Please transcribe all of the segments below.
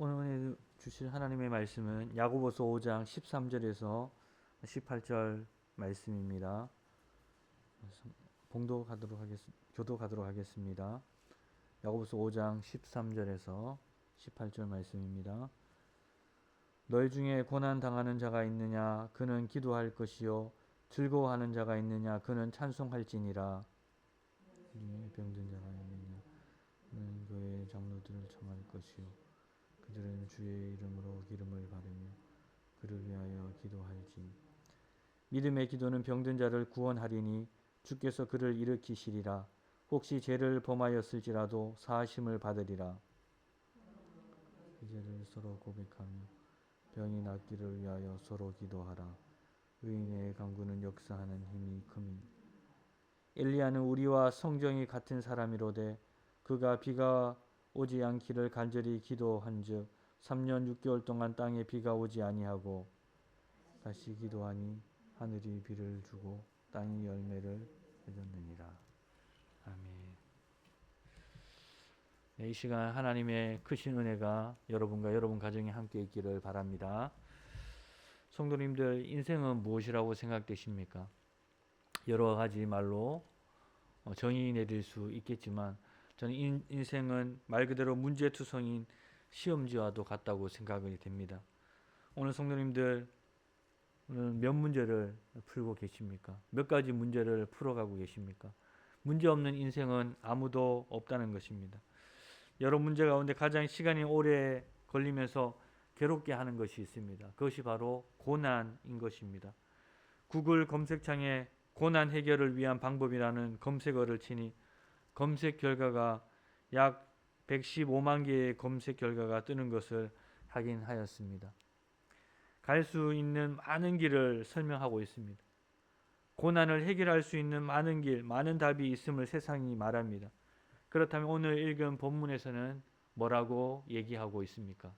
오늘 은혜 주실 하나님의 말씀은 야고보서 5장 13절에서 18절 말씀입니다. 교도가도록 하겠습니다. 야고보서 5장 13절에서 18절 말씀입니다. 너희 중에 고난 당하는 자가 있느냐 그는 기도할 것이요 즐거워하는 자가 있느냐 그는 찬송할지니라. 병든 자가 있느냐 그는 교회 장로들을 청할 것이요 그들은 주의 이름으로 기름을 바르며 그를 위하여 기도할지. 믿음의 기도는 병든 자를 구원하리니 주께서 그를 일으키시리라. 혹시 죄를 범하였을지라도 사하심을 받으리라. 그 죄를 서로 고백하며 병이 낫기를 위하여 서로 기도하라. 의인의 간구는 역사하는 힘이 큼이. 엘리야는 우리와 성정이 같은 사람이로되 그가 비가 오지 않기를 간절히 기도한즉 3년 6개월 동안 땅에 비가 오지 아니하고 다시 기도하니 하늘이 비를 주고 땅이 열매를 맺었느니라. 아멘. 이 시간 하나님의 크신 은혜가 여러분과 여러분 가정에 함께 있기를 바랍니다. 성도님들, 인생은 무엇이라고 생각되십니까? 여러 가지 말로 정의 내릴 수 있겠지만 저는 인생은 말 그대로 문제투성인 시험지와도 같다고 생각이 됩니다. 오늘 성도님들, 오늘 몇 문제를 풀고 계십니까? 몇 가지 문제를 풀어가고 계십니까? 문제 없는 인생은 아무도 없다는 것입니다. 여러 문제 가운데 가장 시간이 오래 걸리면서 괴롭게 하는 것이 있습니다. 그것이 바로 고난인 것입니다. 구글 검색창에 고난 해결을 위한 방법이라는 검색어를 치니 검색 결과가 약 115만 개의 검색 결과가 뜨는 것을 확인하였습니다. 갈 수 있는 많은 길을 설명하고 있습니다. 고난을 해결할 수 있는 많은 길, 많은 답이 있음을 세상이 말합니다. 그렇다면 오늘 읽은 본문에서는 뭐라고 얘기하고 있습니까?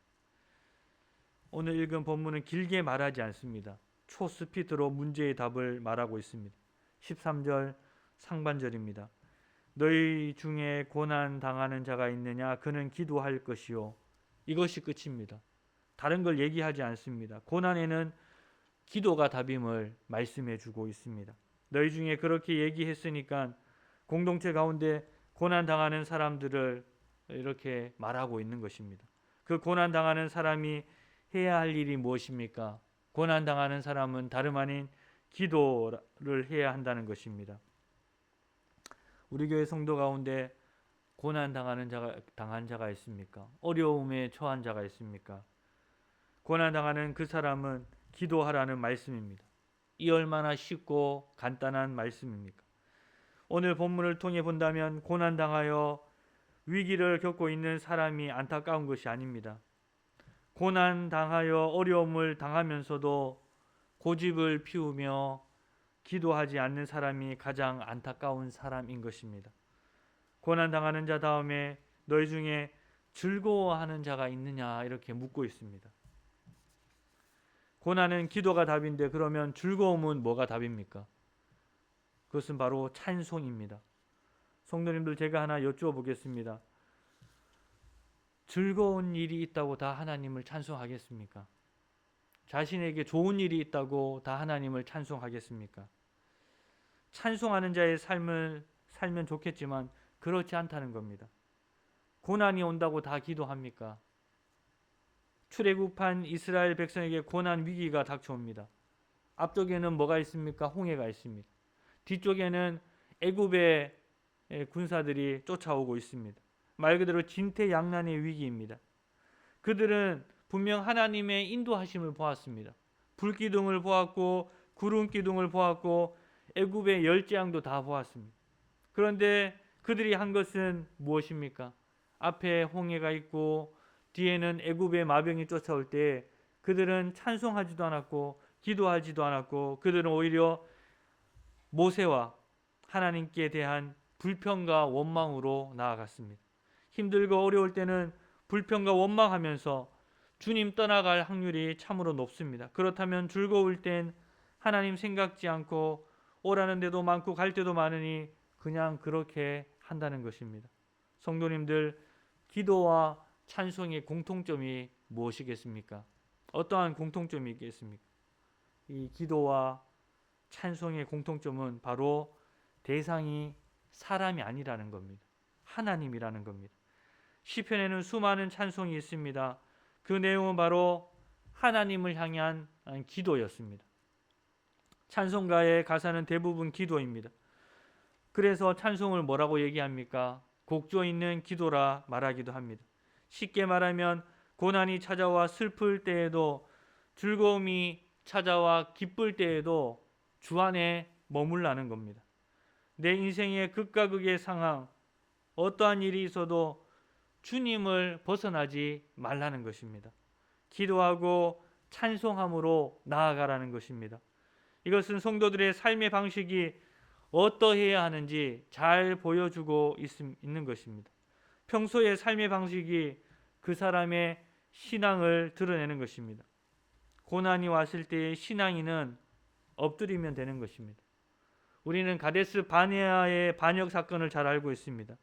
오늘 읽은 본문은 길게 말하지 않습니다. 초스피드로 문제의 답을 말하고 있습니다. 13절 상반절입니다. 너희 중에 고난 당하는 자가 있느냐 그는 기도할 것이요. 이것이 끝입니다. 다른 걸 얘기하지 않습니다. 고난에는 기도가 답임을 말씀해 주고 있습니다. 너희 중에 그렇게 얘기했으니까 공동체 가운데 고난 당하는 사람들을 이렇게 말하고 있는 것입니다. 그 고난 당하는 사람이 해야 할 일이 무엇입니까? 고난 당하는 사람은 다름 아닌 기도를 해야 한다는 것입니다. 우리 교회 성도 가운데 고난 당한 자가 있습니까? 어려움에 처한 자가 있습니까? 고난 당하는 그 사람은 기도하라는 말씀입니다. 이 얼마나 쉽고 간단한 말씀입니까? 오늘 본문을 통해 본다면 고난 당하여 위기를 겪고 있는 사람이 안타까운 것이 아닙니다. 고난 당하여 어려움을 당하면서도 고집을 피우며 기도하지 않는 사람이 가장 안타까운 사람인 것입니다. 고난 당하는 자 다음에 너희 중에 즐거워하는 자가 있느냐 이렇게 묻고 있습니다. 고난은 기도가 답인데 그러면 즐거움은 뭐가 답입니까? 그것은 바로 찬송입니다. 성도님들, 제가 하나 여쭈어보겠습니다. 즐거운 일이 있다고 다 하나님을 찬송하겠습니까? 자신에게 좋은 일이 있다고 다 하나님을 찬송하겠습니까? 찬송하는 자의 삶을 살면 좋겠지만 그렇지 않다는 겁니다. 고난이 온다고 다 기도합니까? 출애굽한 이스라엘 백성에게 고난 위기가 닥쳐옵니다. 앞쪽에는 뭐가 있습니까? 홍해가 있습니다. 뒤쪽에는 애굽의 군사들이 쫓아오고 있습니다. 말 그대로 진퇴양난의 위기입니다. 그들은 분명 하나님의 인도하심을 보았습니다. 불기둥을 보았고 구름기둥을 보았고 애굽의 열재앙도 다 보았습니다. 그런데 그들이 한 것은 무엇입니까? 앞에 홍해가 있고 뒤에는 애굽의 마병이 쫓아올 때 그들은 찬송하지도 않았고 기도하지도 않았고 그들은 오히려 모세와 하나님께 대한 불평과 원망으로 나아갔습니다. 힘들고 어려울 때는 불평과 원망하면서 주님 떠나갈 확률이 참으로 높습니다. 그렇다면 즐거울 땐 하나님 생각지 않고 오라는 데도 많고 갈 데도 많으니 그냥 그렇게 한다는 것입니다. 성도님들, 기도와 찬송의 공통점이 무엇이겠습니까? 어떠한 공통점이 있겠습니까? 이 기도와 찬송의 공통점은 바로 대상이 사람이 아니라는 겁니다. 하나님이라는 겁니다. 시편에는 수많은 찬송이 있습니다. 그 내용은 바로 하나님을 향한 기도였습니다. 찬송가의 가사는 대부분 기도입니다. 그래서 찬송을 뭐라고 얘기합니까? 곡조 있는 기도라 말하기도 합니다. 쉽게 말하면 고난이 찾아와 슬플 때에도, 즐거움이 찾아와 기쁠 때에도 주 안에 머물라는 겁니다. 내 인생의 극과 극의 상황, 어떠한 일이 있어도 주님을 벗어나지 말라는 것입니다. 기도하고 찬송함으로 나아가라는 것입니다. 이것은 성도들의 삶의 방식이 어떠해야 하는지 잘 보여주고 있는 것입니다. 평소의 삶의 방식이 그 사람의 신앙을 드러내는 것입니다. 고난이 왔을 때의 신앙인은 엎드리면 되는 것입니다. 우리는 가데스 바네아의 반역 사건을 잘 알고 있습니다.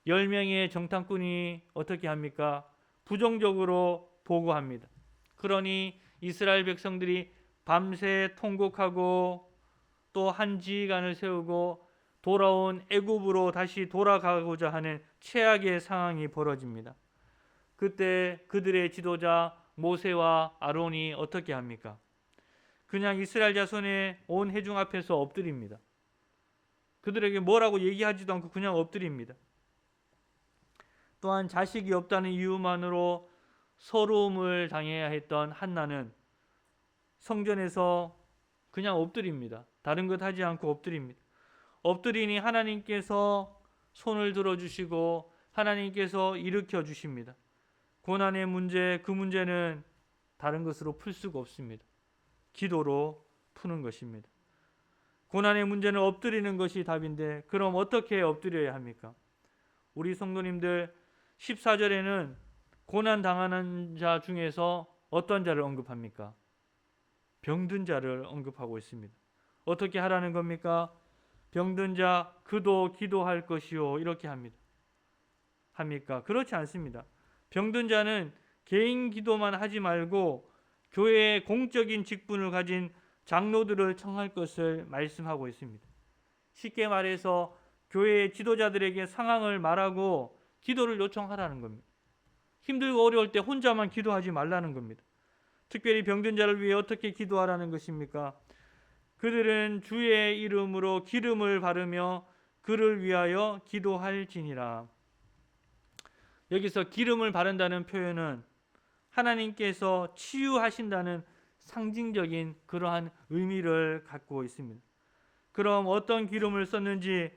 10명의 정탐꾼이 어떻게 합니까? 부정적으로 보고합니다. 그러니 이스라엘 백성들이 밤새 통곡하고 또 한 지휘관을 세우고 돌아온 애굽으로 다시 돌아가고자 하는 최악의 상황이 벌어집니다. 그때 그들의 지도자 모세와 아론이 어떻게 합니까? 그냥 이스라엘 자손의 온 회중 앞에서 엎드립니다. 그들에게 뭐라고 얘기하지도 않고 그냥 엎드립니다. 또한 자식이 없다는 이유만으로 서러움을 당해야 했던 한나는 성전에서 그냥 엎드립니다. 다른 것 하지 않고 엎드립니다. 엎드리니 하나님께서 손을 들어주시고 하나님께서 일으켜 주십니다. 고난의 문제, 그 문제는 다른 것으로 풀 수가 없습니다. 기도로 푸는 것입니다. 고난의 문제는 엎드리는 것이 답인데, 그럼 어떻게 엎드려야 합니까? 우리 성도님들 14절에는 고난 당하는 자 중에서 어떤 자를 언급합니까? 병든 자를 언급하고 있습니다. 어떻게 하라는 겁니까? 병든 자 그도 기도할 것이요, 이렇게 합니까? 그렇지 않습니다. 병든 자는 개인 기도만 하지 말고 교회의 공적인 직분을 가진 장로들을 청할 것을 말씀하고 있습니다. 쉽게 말해서 교회의 지도자들에게 상황을 말하고 기도를 요청하라는 겁니다. 힘들고 어려울 때 혼자만 기도하지 말라는 겁니다. 특별히 병든 자를 위해 어떻게 기도하라는 것입니까? 그들은 주의 이름으로 기름을 바르며 그를 위하여 기도할지니라. 여기서 기름을 바른다는 표현은 하나님께서 치유하신다는 상징적인 그러한 의미를 갖고 있습니다. 그럼 어떤 기름을 썼는지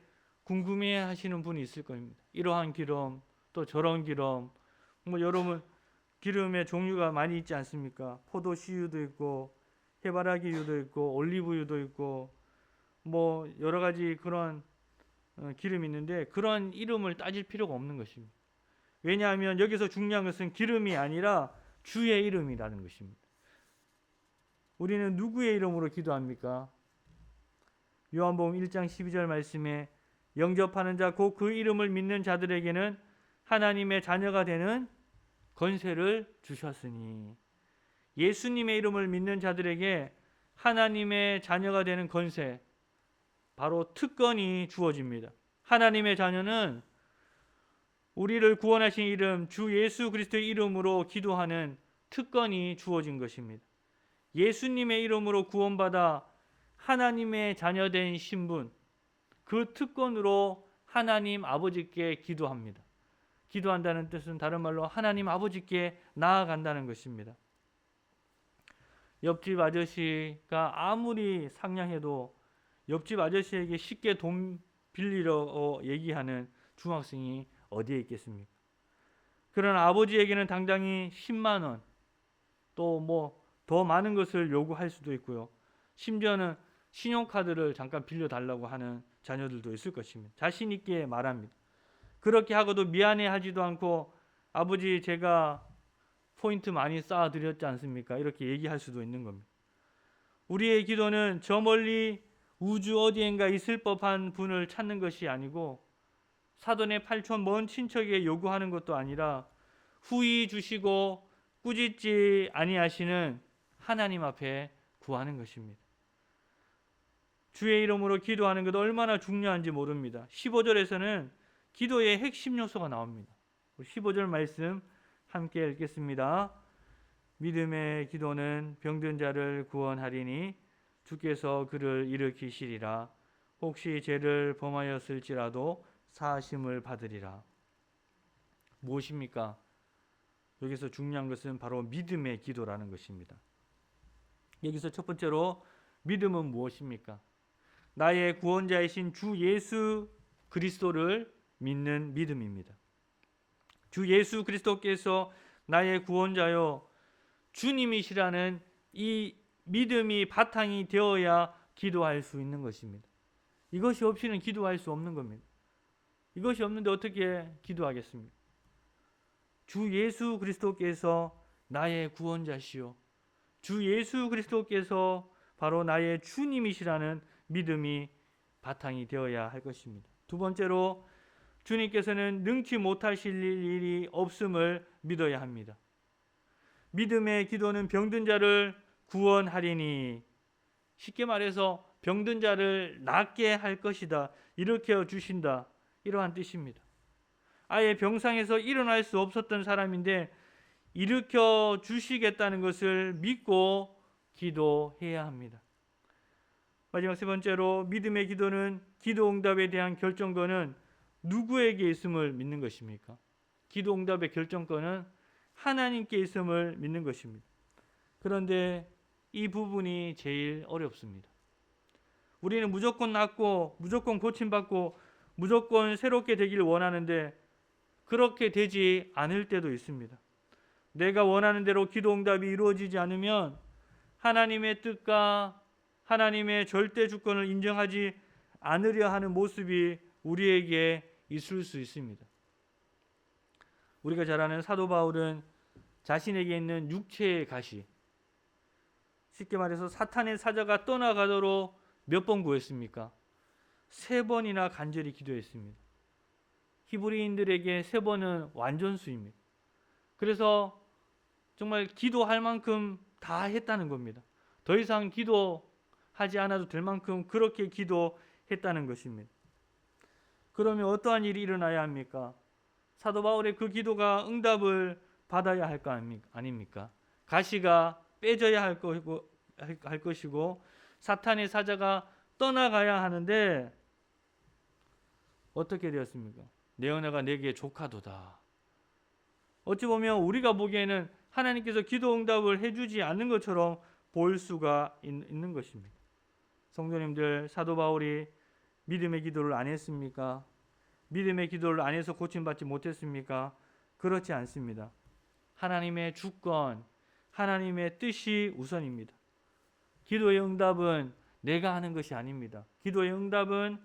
궁금해 하시는 분이 있을 겁니다. 이러한 기름, 또 저런 기름, 여러분 기름의 종류가 많이 있지 않습니까? 포도씨유도 있고 해바라기유도 있고 올리브유도 있고 여러 가지 그런 기름이 있는데, 그런 이름을 따질 필요가 없는 것입니다. 왜냐하면 여기서 중요한 것은 기름이 아니라 주의 이름이라는 것입니다. 우리는 누구의 이름으로 기도합니까? 요한복음 1장 12절 말씀에 영접하는 자 곧 그 이름을 믿는 자들에게는 하나님의 자녀가 되는 권세를 주셨으니, 예수님의 이름을 믿는 자들에게 하나님의 자녀가 되는 권세, 바로 특권이 주어집니다. 하나님의 자녀는 우리를 구원하신 이름 주 예수 그리스도의 이름으로 기도하는 특권이 주어진 것입니다. 예수님의 이름으로 구원받아 하나님의 자녀된 신분, 그 특권으로 하나님 아버지께 기도합니다. 기도한다는 뜻은 다른 말로 하나님 아버지께 나아간다는 것입니다. 옆집 아저씨가 아무리 상냥해도 옆집 아저씨에게 쉽게 돈 빌리러 얘기하는 중학생이 어디에 있겠습니까? 그러나 아버지에게는 당장이 10만 원, 또 더 많은 것을 요구할 수도 있고요. 심지어는 신용카드를 잠깐 빌려달라고 하는 자녀들도 있을 것입니다. 자신 있게 말합니다. 그렇게 하고도 미안해하지도 않고 아버지 제가 포인트 많이 쌓아드렸지 않습니까? 이렇게 얘기할 수도 있는 겁니다. 우리의 기도는 저 멀리 우주 어디엔가 있을 법한 분을 찾는 것이 아니고 사돈의 8촌 먼 친척에게 요구하는 것도 아니라 후히 주시고 꾸짖지 아니하시는 하나님 앞에 구하는 것입니다. 주의 이름으로 기도하는 것 얼마나 중요한지 모릅니다. 15절에서는 기도의 핵심 요소가 나옵니다. 15절 말씀 함께 읽겠습니다. 믿음의 기도는 병든 자를 구원하리니 주께서 그를 일으키시리라. 혹시 죄를 범하였을지라도 사하심을 받으리라. 무엇입니까? 여기서 중요한 것은 바로 믿음의 기도라는 것입니다. 여기서 첫 번째로 믿음은 무엇입니까? 나의 구원자이신 주 예수 그리스도를 믿는 믿음입니다. 주 예수 그리스도께서 나의 구원자요 주님이시라는 이 믿음이 바탕이 되어야 기도할 수 있는 것입니다. 이것이 없이는 기도할 수 없는 겁니다. 이것이 없는데 어떻게 기도하겠습니까? 주 예수 그리스도께서 나의 구원자시요 주 예수 그리스도께서 바로 나의 주님이시라는 믿음이 바탕이 되어야 할 것입니다. 두 번째로 주님께서는 능치 못하실 일이 없음을 믿어야 합니다. 믿음의 기도는 병든 자를 구원하리니, 쉽게 말해서 병든 자를 낫게 할 것이다, 일으켜 주신다, 이러한 뜻입니다. 아예 병상에서 일어날 수 없었던 사람인데 일으켜 주시겠다는 것을 믿고 기도해야 합니다. 마지막 세 번째로 믿음의 기도는 기도 응답에 대한 결정권은 누구에게 있음을 믿는 것입니까? 기도 응답의 결정권은 하나님께 있음을 믿는 것입니다. 그런데 이 부분이 제일 어렵습니다. 우리는 무조건 낫고 무조건 고침받고 무조건 새롭게 되기를 원하는데 그렇게 되지 않을 때도 있습니다. 내가 원하는 대로 기도 응답이 이루어지지 않으면 하나님의 뜻과 하나님의 절대 주권을 인정하지 않으려 하는 모습이 우리에게 있을 수 있습니다. 우리가 잘 아는 사도 바울은 자신에게 있는 육체의 가시, 쉽게 말해서 사탄의 사자가 떠나가도록 몇 번 구했습니까? 3번이나 간절히 기도했습니다. 히브리인들에게 3번은 완전수입니다. 그래서 정말 기도할 만큼 다 했다는 겁니다. 더 이상 기도하지 않아도 될 만큼 그렇게 기도했다는 것입니다. 그러면 어떠한 일이 일어나야 합니까? 사도 바울의 그 기도가 응답을 받아야 할 거 아닙니까? 가시가 빼져야 할 것이고 사탄의 사자가 떠나가야 하는데 어떻게 되었습니까? 내 은혜가 내게 족하도다. 어찌 보면 우리가 보기에는 하나님께서 기도 응답을 해주지 않는 것처럼 볼 수가 있는 것입니다. 성도님들, 사도 바울이 믿음의 기도를 안 했습니까? 믿음의 기도를 안 해서 고침받지 못했습니까? 그렇지 않습니다. 하나님의 주권, 하나님의 뜻이 우선입니다. 기도의 응답은 내가 하는 것이 아닙니다. 기도의 응답은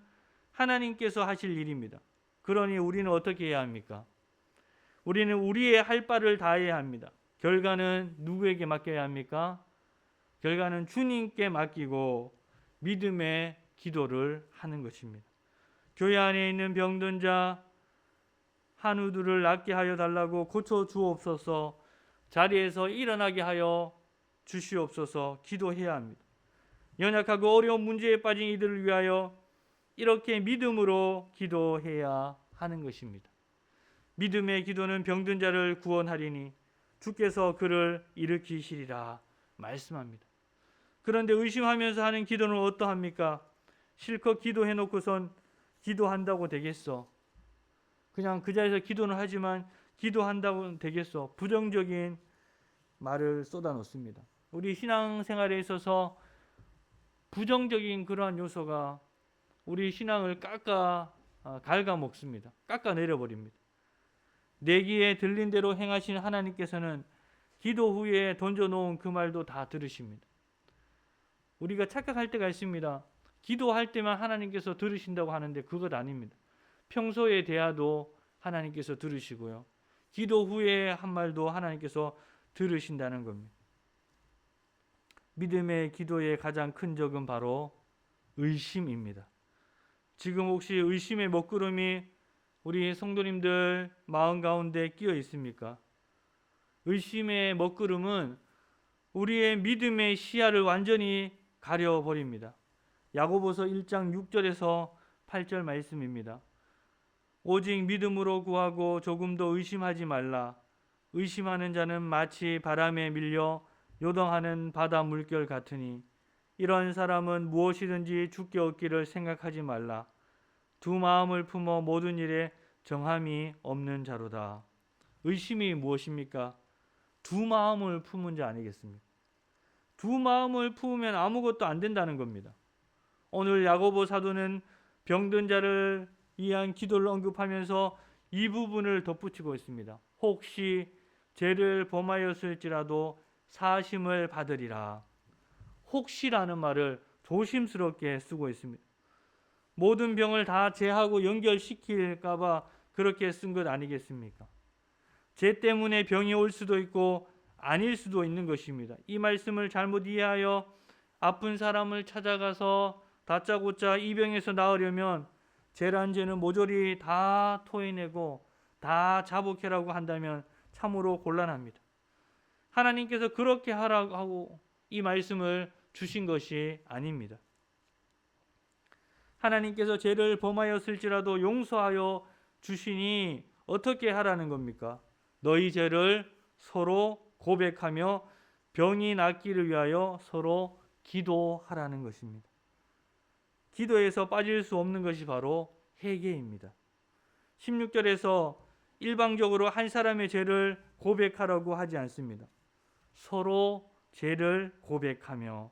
하나님께서 하실 일입니다. 그러니 우리는 어떻게 해야 합니까? 우리는 우리의 할 바를 다해야 합니다. 결과는 누구에게 맡겨야 합니까? 결과는 주님께 맡기고 믿음의 기도를 하는 것입니다. 교회 안에 있는 병든 자 한우들을 낫게 하여 달라고 고쳐 주옵소서, 자리에서 일어나게 하여 주시옵소서 기도해야 합니다. 연약하고 어려운 문제에 빠진 이들을 위하여 이렇게 믿음으로 기도해야 하는 것입니다. 믿음의 기도는 병든 자를 구원하리니 주께서 그를 일으키시리라 말씀합니다. 그런데 의심하면서 하는 기도는 어떠합니까? 실컷 기도해놓고선 기도한다고 되겠어? 그냥 그 자리에서 기도는 하지만 기도한다고 되겠어? 부정적인 말을 쏟아놓습니다. 우리 신앙생활에 있어서 부정적인 그러한 요소가 우리 신앙을 갉아먹습니다. 깎아내려버립니다. 내 귀에 들린 대로 행하신 하나님께서는 기도 후에 던져놓은 그 말도 다 들으십니다. 우리가 착각할 때가 있습니다. 기도할 때만 하나님께서 들으신다고 하는데 그것 아닙니다. 평소에 대화도 하나님께서 들으시고요. 기도 후에 한 말도 하나님께서 들으신다는 겁니다. 믿음의 기도의 가장 큰 적은 바로 의심입니다. 지금 혹시 의심의 먹구름이 우리 성도님들 마음 가운데 끼어 있습니까? 의심의 먹구름은 우리의 믿음의 시야를 완전히 가려버립니다. 야고보서 1장 6절에서 8절 말씀입니다. 오직 믿음으로 구하고 조금도 의심하지 말라. 의심하는 자는 마치 바람에 밀려 요동하는 바다 물결 같으니 이런 사람은 무엇이든지 주께 얻기를 생각하지 말라. 두 마음을 품어 모든 일에 정함이 없는 자로다. 의심이 무엇입니까? 두 마음을 품은 자 아니겠습니까? 두 마음을 품으면 아무것도 안 된다는 겁니다. 오늘 야고보 사도는 병든 자를 위한 기도를 언급하면서 이 부분을 덧붙이고 있습니다. 혹시 죄를 범하였을지라도 사심을 받으리라. 혹시라는 말을 조심스럽게 쓰고 있습니다. 모든 병을 다 죄하고 연결시킬까봐 그렇게 쓴 것 아니겠습니까? 죄 때문에 병이 올 수도 있고 아닐 수도 있는 것입니다. 이 말씀을 잘못 이해하여 아픈 사람을 찾아가서 다짜고짜 이 병에서 나으려면 죄란 죄는 모조리 다 토해내고 다 자복해라고 한다면 참으로 곤란합니다. 하나님께서 그렇게 하라고 하고 이 말씀을 주신 것이 아닙니다. 하나님께서 죄를 범하였을지라도 용서하여 주시니 어떻게 하라는 겁니까? 너희 죄를 서로 고백하며 병이 낫기를 위하여 서로 기도하라는 것입니다. 기도에서 빠질 수 없는 것이 바로 회개입니다. 16절에서 일방적으로 한 사람의 죄를 고백하라고 하지 않습니다. 서로 죄를 고백하며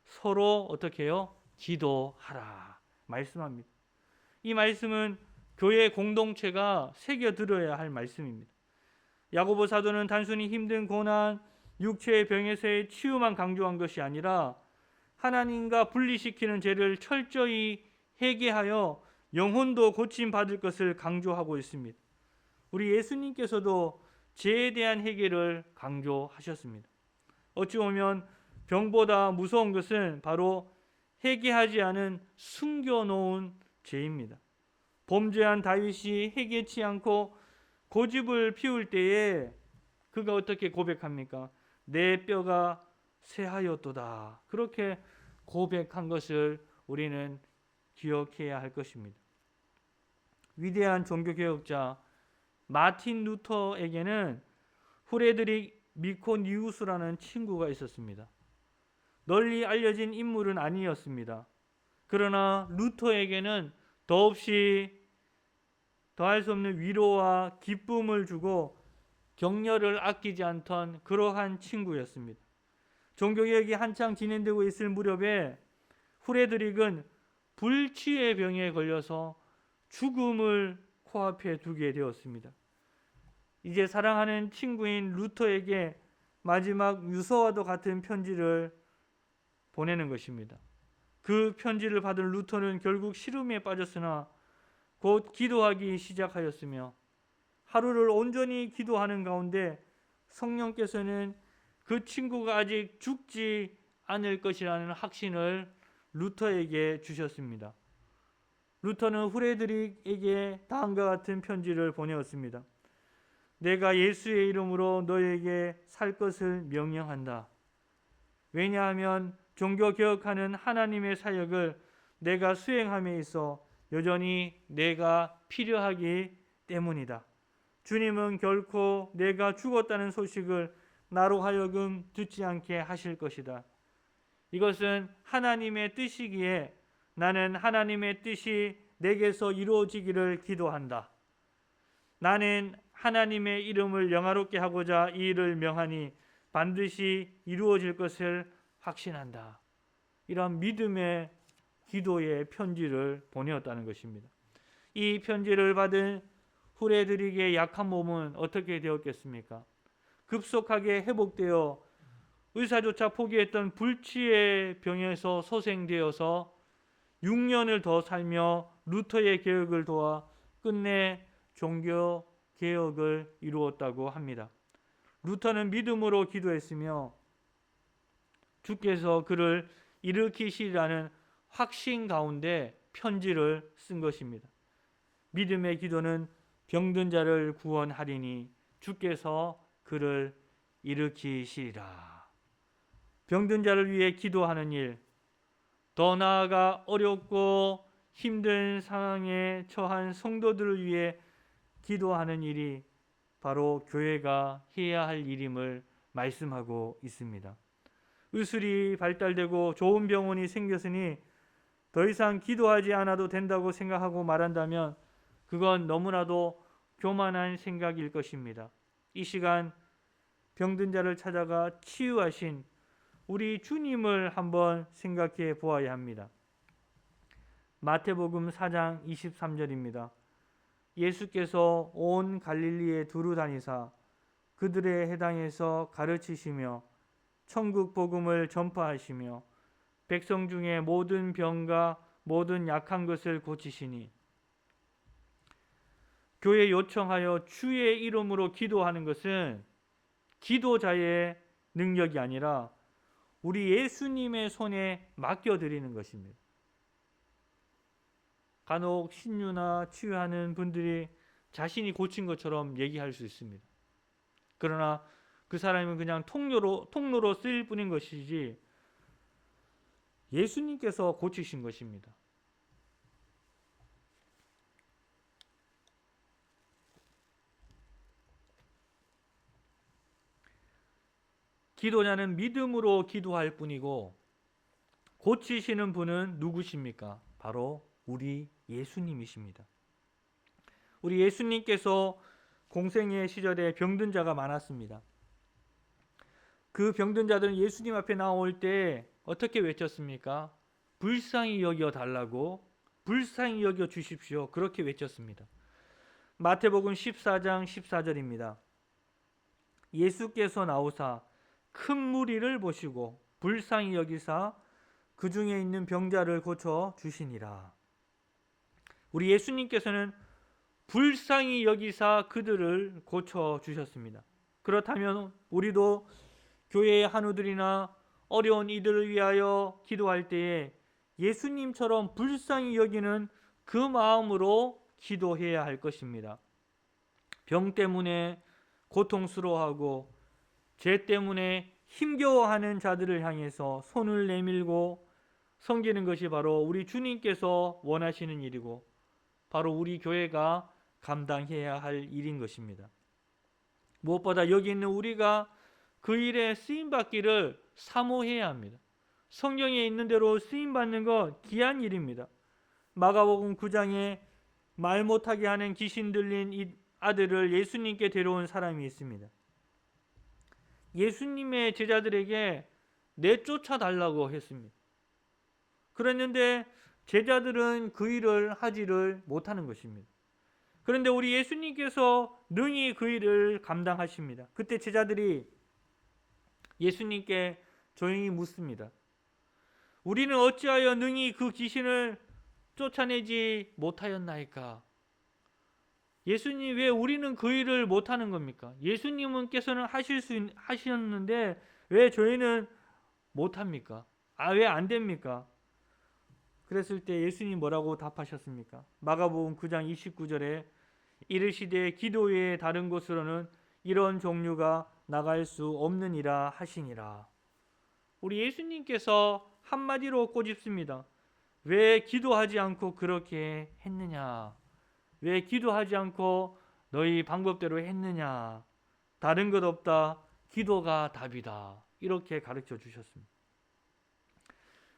서로 어떻게 해요? 기도하라 말씀합니다. 이 말씀은 교회 공동체가 새겨들어야 할 말씀입니다. 야고보 사도는 단순히 힘든 고난, 육체의 병에서의 치유만 강조한 것이 아니라 하나님과 분리시키는 죄를 철저히 회개하여 영혼도 고침받을 것을 강조하고 있습니다. 우리 예수님께서도 죄에 대한 회개를 강조하셨습니다. 어찌 보면 병보다 무서운 것은 바로 회개하지 않은 숨겨놓은 죄입니다. 범죄한 다윗이 회개치 않고 고집을 피울 때에 그가 어떻게 고백합니까? 내 뼈가 쇠하였도다. 그렇게 고백한 것을 우리는 기억해야 할 것입니다. 위대한 종교개혁자 마틴 루터에게는 후레드릭 미코니우스라는 친구가 있었습니다. 널리 알려진 인물은 아니었습니다. 그러나 루터에게는 더없이 더할 수 없는 위로와 기쁨을 주고 격려를 아끼지 않던 그러한 친구였습니다. 종교개혁이 한창 진행되고 있을 무렵에 후레드릭은 불치의 병에 걸려서 죽음을 코앞에 두게 되었습니다. 이제 사랑하는 친구인 루터에게 마지막 유서와도 같은 편지를 보내는 것입니다. 그 편지를 받은 루터는 결국 시름에 빠졌으나 곧 기도하기 시작하였으며 하루를 온전히 기도하는 가운데 성령께서는 그 친구가 아직 죽지 않을 것이라는 확신을 루터에게 주셨습니다. 루터는 후레드릭에게 다음과 같은 편지를 보내었습니다. 내가 예수의 이름으로 너에게 살 것을 명령한다. 왜냐하면 종교개혁하는 하나님의 사역을 내가 수행함에 있어 여전히 내가 필요하기 때문이다. 주님은 결코 내가 죽었다는 소식을 나로 하여금 듣지 않게 하실 것이다. 이것은 하나님의 뜻이기에 나는 하나님의 뜻이 내게서 이루어지기를 기도한다. 나는 하나님의 이름을 영화롭게 하고자 이 일을 명하니 반드시 이루어질 것을 확신한다. 이런 믿음의 기도의 편지를 보내었다는 것입니다. 이 편지를 받은 후레드릭의 약한 몸은 어떻게 되었겠습니까? 급속하게 회복되어 의사조차 포기했던 불치의 병에서 소생되어서 6년을 더 살며 루터의 개혁을 도와 끝내 종교 개혁을 이루었다고 합니다. 루터는 믿음으로 기도했으며 주께서 그를 일으키시리라는 확신 가운데 편지를 쓴 것입니다. 믿음의 기도는 병든 자를 구원하리니 주께서 그를 일으키시리라. 병든 자를 위해 기도하는 일, 더 나아가 어렵고 힘든 상황에 처한 성도들을 위해 기도하는 일이 바로 교회가 해야 할 일임을 말씀하고 있습니다. 의술이 발달되고 좋은 병원이 생겼으니 더 이상 기도하지 않아도 된다고 생각하고 말한다면 그건 너무나도 교만한 생각일 것입니다. 이 시간 병든 자를 찾아가 치유하신 우리 주님을 한번 생각해 보아야 합니다. 마태복음 4장 23절입니다. 예수께서 온 갈릴리에 두루 다니사 그들의 해당에서 가르치시며 천국 복음을 전파하시며 백성 중에 모든 병과 모든 약한 것을 고치시니, 교회 요청하여 주의 이름으로 기도하는 것은 기도자의 능력이 아니라 우리 예수님의 손에 맡겨드리는 것입니다. 간혹 신유나 치유하는 분들이 자신이 고친 것처럼 얘기할 수 있습니다. 그러나 그 사람은 그냥 통로로 쓰일 뿐인 것이지 예수님께서 고치신 것입니다. 기도자는 믿음으로 기도할 뿐이고 고치시는 분은 누구십니까? 바로 우리 예수님이십니다. 우리 예수님께서 공생의 시절에 병든 자가 많았습니다. 그 병든 자들은 예수님 앞에 나올 때 어떻게 외쳤습니까? 불쌍히 여겨 달라고, 불쌍히 여겨 주십시오. 그렇게 외쳤습니다. 마태복음 14장 14절입니다. 예수께서 나오사 큰 무리를 보시고 불쌍히 여기사 그 중에 있는 병자를 고쳐 주시니라. 우리 예수님께서는 불쌍히 여기사 그들을 고쳐 주셨습니다. 그렇다면 우리도 교회의 한우들이나 어려운 이들을 위하여 기도할 때에 예수님처럼 불쌍히 여기는 그 마음으로 기도해야 할 것입니다. 병 때문에 고통스러워하고 죄 때문에 힘겨워하는 자들을 향해서 손을 내밀고 섬기는 것이 바로 우리 주님께서 원하시는 일이고 바로 우리 교회가 감당해야 할 일인 것입니다. 무엇보다 여기 있는 우리가 그 일에 쓰임받기를 사모해야 합니다. 성경에 있는 대로 쓰임받는 것 귀한 일입니다. 마가복음 9장에 말 못하게 하는 귀신 들린 이 아들을 예수님께 데려온 사람이 있습니다. 예수님의 제자들에게 내쫓아달라고 했습니다. 그랬는데 제자들은 그 일을 하지를 못하는 것입니다. 그런데 우리 예수님께서 능히 그 일을 감당하십니다. 그때 제자들이 예수님께 조용히 묻습니다. 우리는 어찌하여 능히 그 귀신을 쫓아내지 못하였나이까? 예수님, 왜 우리는 그 일을 못하는 겁니까? 예수님께서는 하셨는데 왜 저희는 못합니까? 왜 안 됩니까? 그랬을 때 예수님 뭐라고 답하셨습니까? 마가복음 9장 29절에 이르시되 기도 외에 다른 곳으로는 이런 종류가 나갈 수 없느니라 하시니라. 우리 예수님께서 한마디로 꼬집습니다. 왜 기도하지 않고 그렇게 했느냐? 왜 기도하지 않고 너희 방법대로 했느냐? 다른 것 없다. 기도가 답이다. 이렇게 가르쳐 주셨습니다.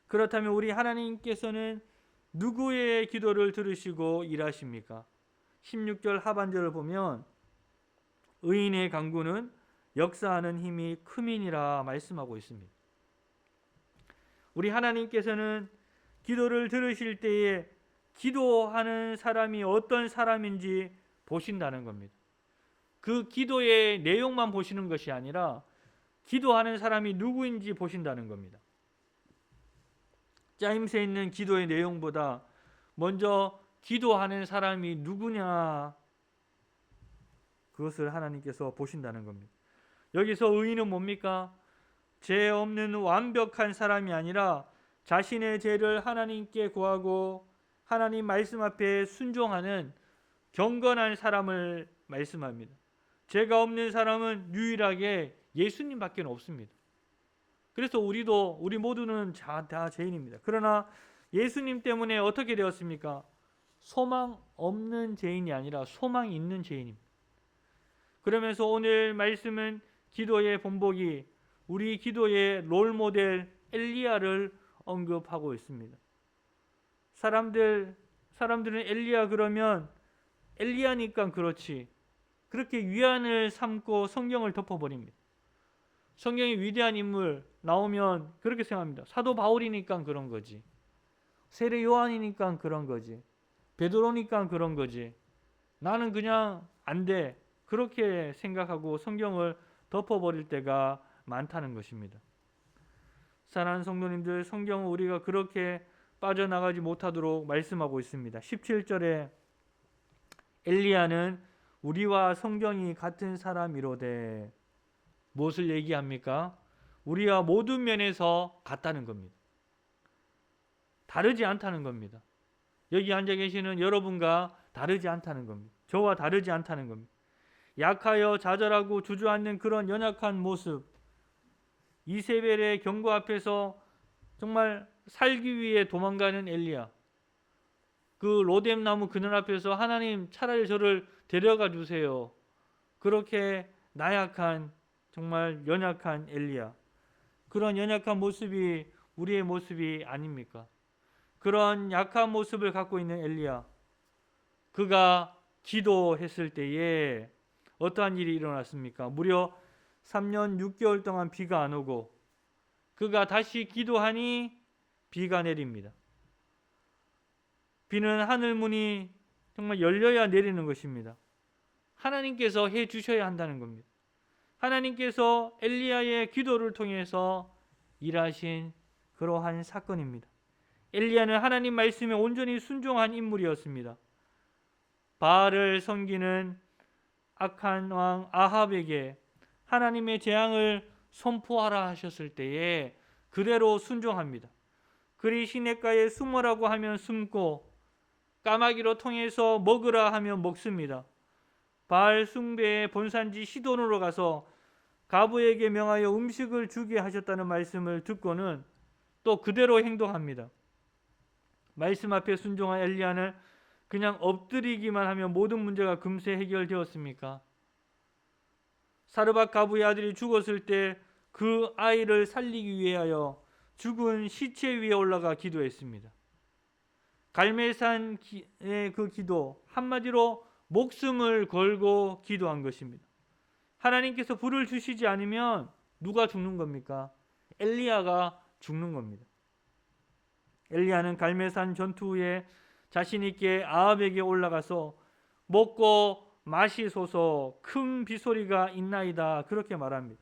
그렇다면 우리 하나님께서는 누구의 기도를 들으시고 일하십니까? 16절 하반절을 보면 의인의 간구는 역사하는 힘이 크민이라 말씀하고 있습니다. 우리 하나님께서는 기도를 들으실 때에 기도하는 사람이 어떤 사람인지 보신다는 겁니다. 그 기도의 내용만 보시는 것이 아니라 기도하는 사람이 누구인지 보신다는 겁니다. 짜임새 있는 기도의 내용보다 먼저 기도하는 사람이 누구냐, 그것을 하나님께서 보신다는 겁니다. 여기서 의인은 뭡니까? 죄 없는 완벽한 사람이 아니라 자신의 죄를 하나님께 구하고 하나님 말씀 앞에 순종하는 경건한 사람을 말씀합니다. 죄가 없는 사람은 유일하게 예수님밖에 없습니다. 그래서 우리 모두는 다 죄인입니다. 그러나 예수님 때문에 어떻게 되었습니까? 소망 없는 죄인이 아니라 소망 있는 죄인입니다. 그러면서 오늘 말씀은 기도의 본보기, 우리 기도의 롤모델 엘리야를 언급하고 있습니다. 사람들은 엘리야 그러면 엘리야니까 그렇지, 그렇게 위안을 삼고 성경을 덮어버립니다. 성경에 위대한 인물 나오면 그렇게 생각합니다. 사도 바울이니까 그런 거지, 세례 요한이니까 그런 거지, 베드로니까 그런 거지, 나는 그냥 안 돼, 그렇게 생각하고 성경을 덮어버릴 때가 많다는 것입니다. 사랑하는 성도님들, 성경은 우리가 그렇게 빠져나가지 못하도록 말씀하고 있습니다. 17절에 엘리야는 우리와 성경이 같은 사람이로되, 무엇을 얘기합니까? 우리와 모든 면에서 같다는 겁니다. 다르지 않다는 겁니다. 여기 앉아 계시는 여러분과 다르지 않다는 겁니다. 저와 다르지 않다는 겁니다. 약하여 좌절하고 주저앉는 그런 연약한 모습, 이세벨의 경고 앞에서 정말 살기 위해 도망가는 엘리야, 그 로뎀 나무 그늘 앞에서 하나님 차라리 저를 데려가 주세요, 그렇게 나약한, 정말 연약한 엘리야, 그런 연약한 모습이 우리의 모습이 아닙니까? 그런 약한 모습을 갖고 있는 엘리야, 그가 기도했을 때에 어떠한 일이 일어났습니까? 무려 3년 6개월 동안 비가 안 오고 그가 다시 기도하니 비가 내립니다. 비는 하늘문이 정말 열려야 내리는 것입니다. 하나님께서 해 주셔야 한다는 겁니다. 하나님께서 엘리야의 기도를 통해서 일하신 그러한 사건입니다. 엘리야는 하나님 말씀에 온전히 순종한 인물이었습니다. 바알을 섬기는 악한 왕 아합에게 하나님의 재앙을 선포하라 하셨을 때에 그대로 순종합니다. 그리 시냇가에 숨으라고 하면 숨고 까마귀로 통해서 먹으라 하면 먹습니다. 바알 숭배의 본산지 시돈으로 가서 가부에게 명하여 음식을 주게 하셨다는 말씀을 듣고는 또 그대로 행동합니다. 말씀 앞에 순종한 엘리야는 그냥 엎드리기만 하면 모든 문제가 금세 해결되었습니까? 사르밧 가부의 아들이 죽었을 때 그 아이를 살리기 위하여 죽은 시체 위에 올라가 기도했습니다. 갈멜산의 그 기도, 한마디로 목숨을 걸고 기도한 것입니다. 하나님께서 불을 주시지 않으면 누가 죽는 겁니까? 엘리야가 죽는 겁니다. 엘리야는 갈멜산 전투 후에 자신 있게 아합에게 올라가서 먹고 마시소서, 큰 빗소리가 있나이다, 그렇게 말합니다.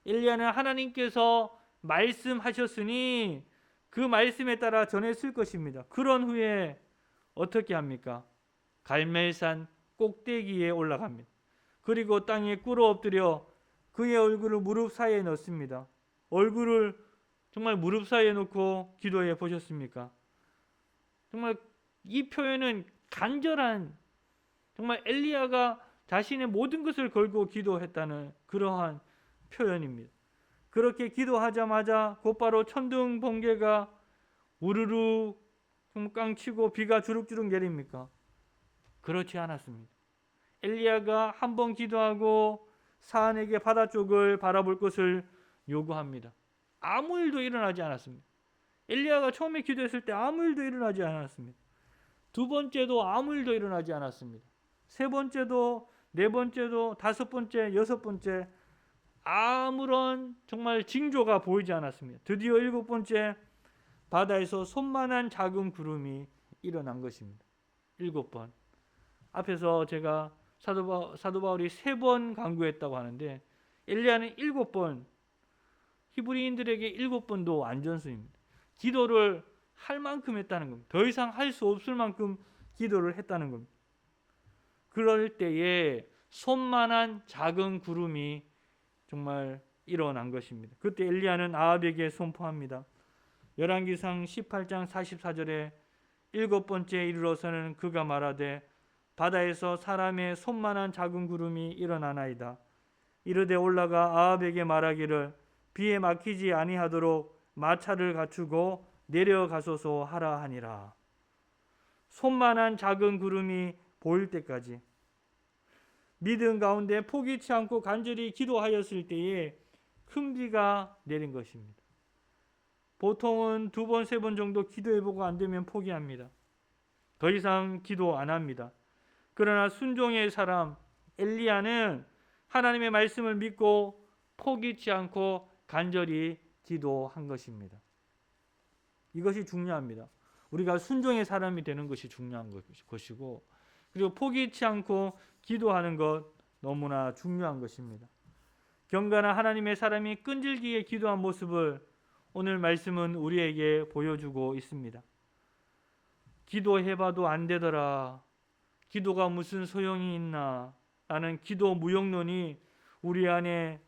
엘리야는 하나님께서 말씀하셨으니 그 말씀에 따라 전했을 것입니다. 그런 후에 어떻게 합니까? 갈멜산 꼭대기에 올라갑니다. 그리고 땅에 꿇어 엎드려 그의 얼굴을 무릎 사이에 넣습니다. 얼굴을 정말 무릎 사이에 놓고 기도해 보셨습니까? 정말 이 표현은 간절한, 정말 엘리야가 자신의 모든 것을 걸고 기도했다는 그러한 표현입니다. 그렇게 기도하자마자 곧바로 천둥 번개가 우르르 깡치고 비가 주룩주룩 내립니까? 그렇지 않았습니다. 엘리야가 한 번 기도하고 사안에게 바다 쪽을 바라볼 것을 요구합니다. 아무 일도 일어나지 않았습니다. 엘리야가 처음에 기도했을 때 아무 일도 일어나지 않았습니다. 두 번째도 아무 일도 일어나지 않았습니다. 세 번째도, 네 번째도, 다섯 번째, 여섯 번째, 아무런 정말 징조가 보이지 않았습니다. 드디어 일곱 번째, 바다에서 손만한 작은 구름이 일어난 것입니다. 일곱 번. 앞에서 제가 사도 바울이 3번 강구했다고 하는데 엘리야는 7번, 히브리인들에게 7번도 완전수입니다. 기도를 할 만큼 했다는 겁니다. 더 이상 할 수 없을 만큼 기도를 했다는 겁니다. 그럴 때에 손만한 작은 구름이 정말 일어난 것입니다. 그때 엘리야는 아합에게 선포합니다. 열왕기상 18장 44절에 7번째에 이르러서는 그가 말하되 바다에서 사람의 손만한 작은 구름이 일어나나이다. 이르되 올라가 아합에게 말하기를 비에 막히지 아니하도록 마차를 갖추고 내려가소서 하라 하니라. 손만한 작은 구름이 보일 때까지 믿음 가운데 포기치 않고 간절히 기도하였을 때에 큰 비가 내린 것입니다. 보통은 2번, 3번 정도 기도해보고 안 되면 포기합니다. 더 이상 기도 안 합니다. 그러나 순종의 사람 엘리야는 하나님의 말씀을 믿고 포기치 않고 간절히 기도한 것입니다. 이것이 중요합니다. 우리가 순종의 사람이 되는 것이 중요한 것이고, 그리고 포기치 않고 기도하는 것 너무나 중요한 것입니다. 경건한 하나님의 사람이 끈질기게 기도한 모습을 오늘 말씀은 우리에게 보여주고 있습니다. 기도해봐도 안 되더라. 기도가 무슨 소용이 있나? 라는 기도 무용론이 우리 안에,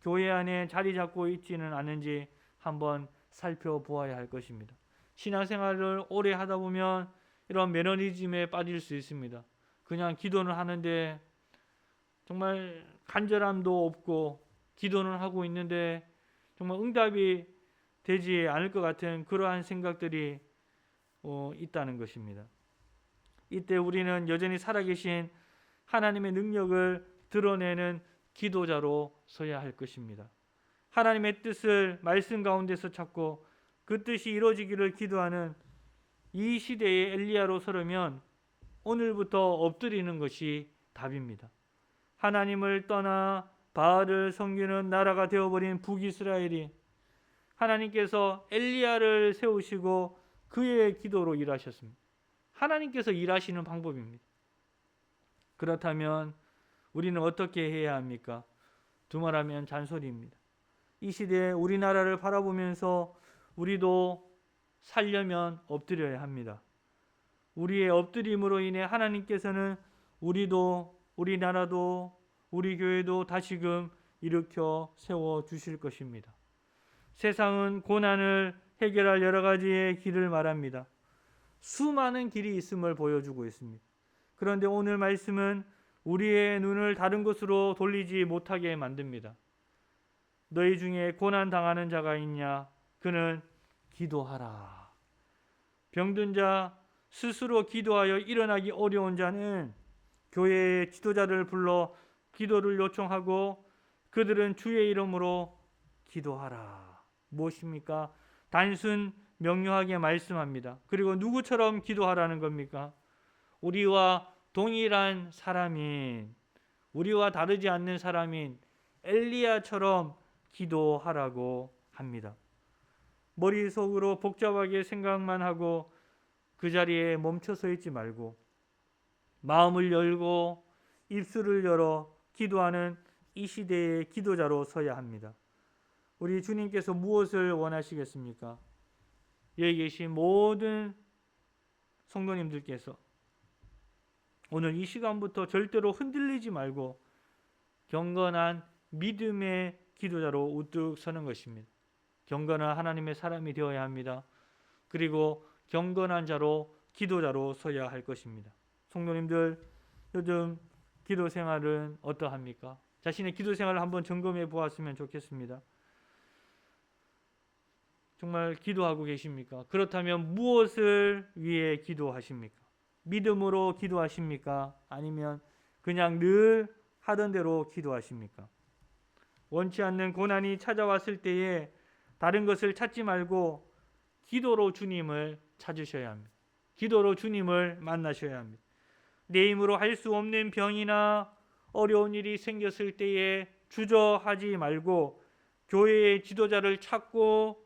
교회 안에 자리 잡고 있지는 않은지 한번 살펴보아야 할 것입니다. 신앙생활을 오래 하다 보면 이런 매너리즘에 빠질 수 있습니다. 그냥 기도는 하는데 정말 간절함도 없고 기도는 하고 있는데 정말 응답이 되지 않을 것 같은 그러한 생각들이 있다는 것입니다. 이때 우리는 여전히 살아계신 하나님의 능력을 드러내는 기도자로 서야 할 것입니다. 하나님의 뜻을 말씀 가운데서 찾고 그 뜻이 이루어지기를 기도하는 이 시대의 엘리야로 서려면 오늘부터 엎드리는 것이 답입니다. 하나님을 떠나 바알을 섬기는 나라가 되어버린 북이스라엘이 하나님께서 엘리야를 세우시고 그의 기도로 일하셨습니다. 하나님께서 일하시는 방법입니다. 그렇다면 우리는 어떻게 해야 합니까? 두말하면 잔소리입니다. 이 시대에 우리나라를 바라보면서 우리도 살려면 엎드려야 합니다. 우리의 엎드림으로 인해 하나님께서는 우리도, 우리나라도, 우리 교회도 다시금 일으켜 세워 주실 것입니다. 세상은 고난을 해결할 여러 가지의 길을 말합니다. 수많은 길이 있음을 보여주고 있습니다. 그런데 오늘 말씀은 우리의 눈을 다른 곳으로 돌리지 못하게 만듭니다. 너희 중에 고난 당하는 자가 있냐? 그는 기도하라. 병든 자, 스스로 기도하여 일어나기 어려운 자는 교회의 지도자를 불러 기도를 요청하고 그들은 주의 이름으로 기도하라. 무엇입니까? 단순 명료하게 말씀합니다. 그리고 누구처럼 기도하라는 겁니까? 우리와 동일한 사람인, 우리와 다르지 않는 사람인 엘리야처럼 기도하라고 합니다. 머릿속으로 복잡하게 생각만 하고 그 자리에 멈춰서 있지 말고 마음을 열고 입술을 열어 기도하는 이 시대의 기도자로 서야 합니다. 우리 주님께서 무엇을 원하시겠습니까? 여기 계신 모든 성도님들께서 오늘 이 시간부터 절대로 흔들리지 말고 경건한 믿음의 기도자로 우뚝 서는 것입니다. 경건한 하나님의 사람이 되어야 합니다. 그리고 경건한 자로 기도자로 서야 할 것입니다. 성도님들, 요즘 기도 생활은 어떠합니까? 자신의 기도 생활을 한번 점검해 보았으면 좋겠습니다. 정말 기도하고 계십니까? 그렇다면 무엇을 위해 기도하십니까? 믿음으로 기도하십니까? 아니면 그냥 늘 하던 대로 기도하십니까? 원치 않는 고난이 찾아왔을 때에 다른 것을 찾지 말고 기도로 주님을 찾으셔야 합니다. 기도로 주님을 만나셔야 합니다. 내 힘으로 할 수 없는 병이나 어려운 일이 생겼을 때에 주저하지 말고 교회의 지도자를 찾고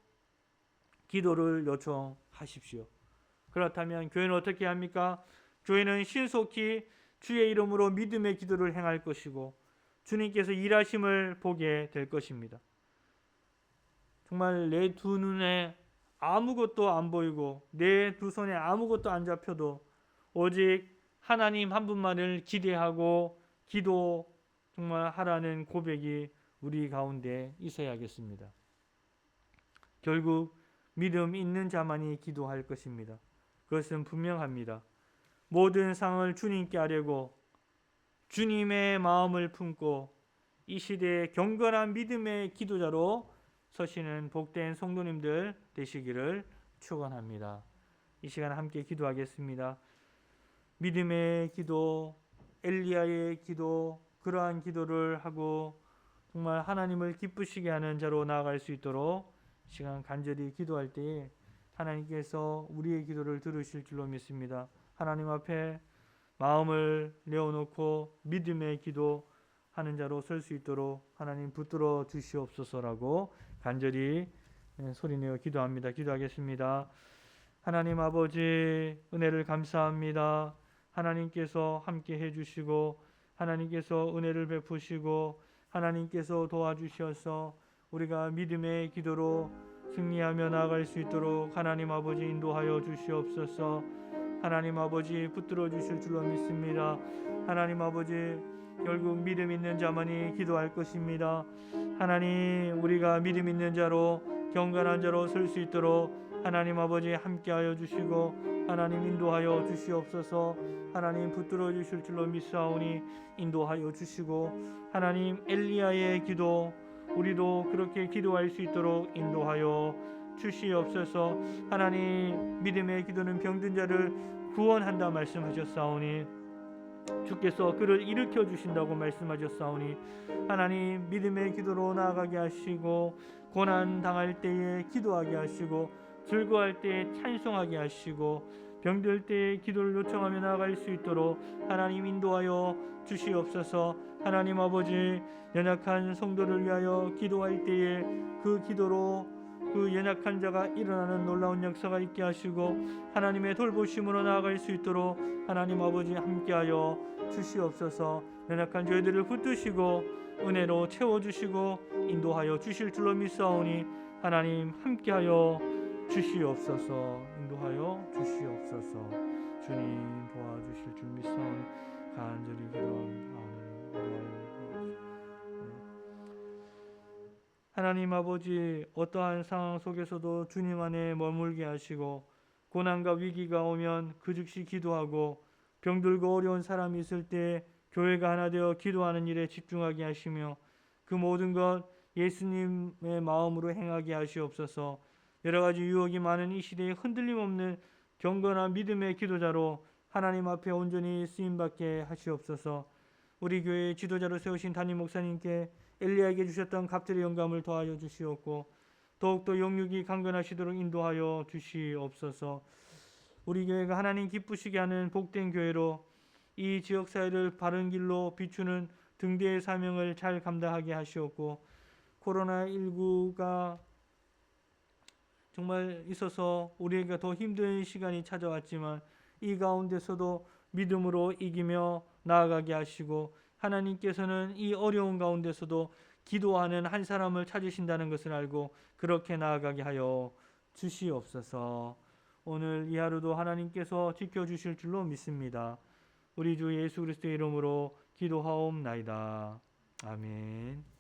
기도를 요청하십시오. 그렇다면 교회는 어떻게 합니까? 교회는 신속히 주의 이름으로 믿음의 기도를 행할 것이고 주님께서 일하심을 보게 될 것입니다. 정말 내 두 눈에 아무것도 안 보이고 내 두 손에 아무것도 안 잡혀도 오직 하나님 한 분만을 기대하고 기도 정말 하라는 고백이 우리 가운데 있어야겠습니다. 결국 믿음 있는 자만이 기도할 것입니다. 그것은 분명합니다. 모든 상을 주님께 하려고 주님의 마음을 품고 이 시대에 경건한 믿음의 기도자로 서시는 복된 성도님들 되시기를 축원합니다. 이 시간 함께 기도하겠습니다. 믿음의 기도, 엘리야의 기도, 그러한 기도를 하고 정말 하나님을 기쁘시게 하는 자로 나아갈 수 있도록 시간 간절히 기도할 때에 하나님께서 우리의 기도를 들으실 줄로 믿습니다. 하나님 앞에 마음을 내어놓고 믿음의 기도 하는 자로 설 수 있도록 하나님 붙들어 주시옵소서라고 간절히 소리내어 기도합니다. 기도하겠습니다. 하나님 아버지 은혜를 감사합니다. 하나님께서 함께 해주시고 하나님께서 은혜를 베푸시고 하나님께서 도와주셔서 우리가 믿음의 기도로 승리하며 나아갈 수 있도록 하나님 아버지 인도하여 주시옵소서. 하나님 아버지 붙들어 주실 줄로 믿습니다. 하나님 아버지 결국 믿음 있는 자만이 기도할 것입니다. 하나님 우리가 믿음 있는 자로 경건한 자로 설 수 있도록 하나님 아버지 함께하여 주시고 하나님 인도하여 주시옵소서. 하나님 붙들어 주실 줄로 믿사오니 인도하여 주시고 하나님 엘리야의 기도 우리도 그렇게 기도할 수 있도록 인도하여 주시옵소서. 하나님 믿음의 기도는 병든 자를 구원한다 말씀하셨사오니 주께서 그를 일으켜 주신다고 말씀하셨사오니 하나님 믿음의 기도로 나아가게 하시고 고난 당할 때에 기도하게 하시고 즐거워할 때에 찬송하게 하시고 병들 때에 기도를 요청하며 나아갈 수 있도록 하나님 인도하여 주시옵소서. 하나님 아버지 연약한 성도를 위하여 기도할 때에 그 기도로 그 연약한 자가 일어나는 놀라운 역사가 있게 하시고 하나님의 돌보심으로 나아갈 수 있도록 하나님 아버지 함께하여 주시옵소서. 연약한 저희들을 붙드시고 은혜로 채워주시고 인도하여 주실 줄로 믿사오니 하나님 함께하여 주시옵소서. 인도하여 주시옵소서. 주님 도와주실 줄 믿사오니 간절히 기도합니다. 하나님 아버지 어떠한 상황 속에서도 주님 안에 머물게 하시고 고난과 위기가 오면 그 즉시 기도하고 병들고 어려운 사람이 있을 때 교회가 하나 되어 기도하는 일에 집중하게 하시며 그 모든 것 예수님의 마음으로 행하게 하시옵소서. 여러 가지 유혹이 많은 이 시대에 흔들림 없는 경건한 믿음의 기도자로 하나님 앞에 온전히 쓰임받게 하시옵소서. 우리 교회의 지도자로 세우신 담임 목사님께 엘리야에게 주셨던 갑절의 영감을 더하여 주시옵고 더욱더 영육이 강건하시도록 인도하여 주시옵소서. 우리 교회가 하나님 기쁘시게 하는 복된 교회로 이 지역사회를 바른 길로 비추는 등대의 사명을 잘 감당하게 하시옵고 코로나19가 정말 있어서 우리에게 더 힘든 시간이 찾아왔지만 이 가운데서도 믿음으로 이기며 나아가게 하시고 하나님께서는 이 어려운 가운데서도 기도하는 한 사람을 찾으신다는 것을 알고 그렇게 나아가게 하여 주시옵소서. 오늘 이 하루도 하나님께서 지켜주실 줄로 믿습니다. 우리 주 예수 그리스도의 이름으로 기도하옵나이다. 아멘.